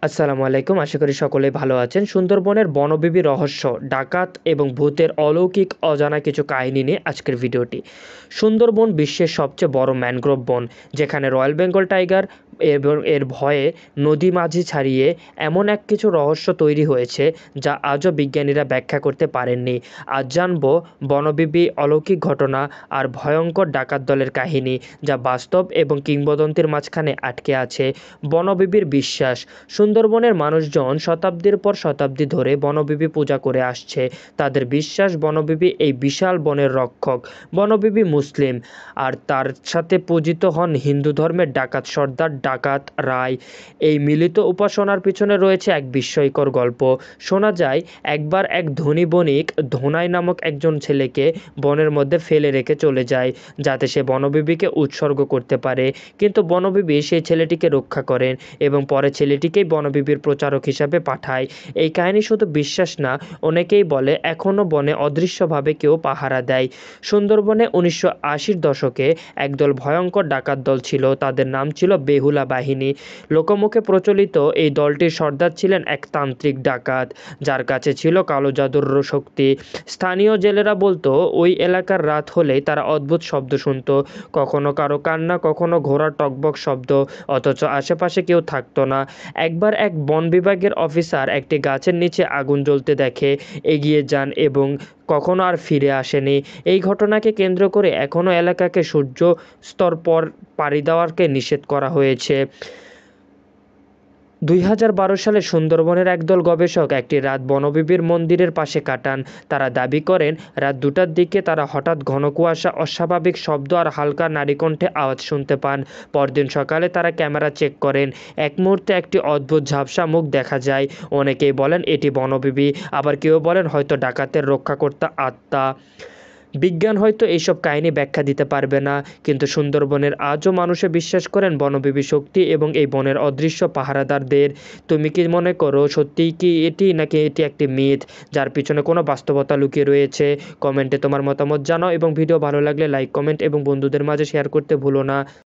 আসসালামু আলাইকুম। আশা করি সকলেই ভালো আছেন। সুন্দরবনের বনবিবি রহস্য, ডাকাত এবং ভূতের অলৌকিক অজানা কিছু কাহিনী নিয়ে আজকের ভিডিওটি। সুন্দরবন বিশ্বের সবচেয়ে বড় ম্যানগ্রোভ বন, যেখানে রয়্যাল বেঙ্গল টাইগার এবং এর ভয়ে নদী মাঝি ছাড়িয়ে এমন এক কিছু রহস্য তৈরি হয়েছে যা আজও বিজ্ঞানীরা ব্যাখ্যা করতে পারেননি। আজ জানব বনবিবি অলৌকিক ঘটনা আর ভয়ঙ্কর ডাকাত দলের কাহিনী, যা বাস্তব এবং কিংবদন্তির মাঝখানে আটকে আছে। বনবিবির বিশ্বাস। সুন্দরবনের মানুষজন শতাব্দীর পর শতাব্দী ধরে বনবিবি পূজা করে আসছে। তাদের বিশ্বাস বনবিবি এই বিশাল বনের রক্ষক। বনবিবি মুসলিম, আর তার সাথে পূজিত হন হিন্দু ধর্মের ডাকাত সর্দার ডাকাত রায়। এই মিলিত উপাসনার পিছনে রয়েছে এক বিস্ময়কর গল্প। শোনা যায় একবার এক ধনী বণিক ধোনাই নামক একজন ছেলেকে বনের মধ্যে ফেলে রেখে চলে যায়, যাতে সে বনবিবিকে উৎসর্গ করতে পারে। কিন্তু বনবিবি সেই ছেলেটিকে রক্ষা করেন এবং পরে ছেলেটিকেই বনবিবির প্রচারক হিসাবে পাঠায়। এই কাহিনী শুধু বিশ্বাস না, অনেকেই বলে এখনও বনে অদৃশ্যভাবে কেউ পাহারা দেয়। সুন্দরবনে 1980-র দশকে একদল ভয়ঙ্কর ডাকাত দল ছিল। তাদের নাম ছিল বেহুলা বাহিনী। লোকমুখে প্রচলিত এই দলটির সর্দার ছিলেন এক তান্ত্রিক ডাকাত, যার কাছে ছিল কালো জাদুর শক্তি। স্থানীয় জেলেরা বলতো ওই এলাকার রাত হলেই তারা অদ্ভুত শব্দ শুনত, কখনো কারো কান্না, কখনো ঘোড়ার টকবক শব্দ, অথচ আশেপাশে কেউ থাকতো না। একবার এক বন বিভাগের অফিসার একটি গাছের নিচে আগুন জ্বলতে দেখে এগিয়ে যান এবং কখনো আর ফিরে আসেনি। এই ঘটনাকে কেন্দ্র করে এখনও এলাকাকে সূর্য স্তর পর পাড়ি দেওয়াকে নিষেধ করা হয়েছে। 2012 সালে সুন্দরবনের একদল গবেষক একটি রাত বনবিবির মন্দিরের পাশে কাটান। তারা দাবি করেন রাত 2টার দিকে তারা হঠাৎ ঘন কুয়াশা, অস্বাভাবিক শব্দ আর হালকা নারীকণ্ঠে আওয়াজ শুনতে পান। পরদিন সকালে তারা ক্যামেরা চেক করেন। এক মুহূর্তে একটি অদ্ভুত ঝাপসা মুখ দেখা যায়। অনেকেই বলেন এটি বনবিবি, আবার কেউ বলেন হয়তো ডাকাতের রক্ষাকর্তা আত্মা। বিজ্ঞান হয়তো এইসব কাহিনী ব্যাখ্যা দিতে পারবে না, কিন্তু সুন্দরবনের আজও মানুষে বিশ্বাস করেন বনবিবি শক্তি এবং এই বনের অদৃশ্য পাহারাদারদের। তুমি কি মনে করো সত্যিই কি এটি, নাকি এটি একটি মিথ যার পিছনে কোনো বাস্তবতা লুকিয়ে রয়েছে? কমেন্টে তোমার মতামত জানাও এবং ভিডিও ভালো লাগলে লাইক, কমেন্ট এবং বন্ধুদের মাঝে শেয়ার করতে ভুলো না।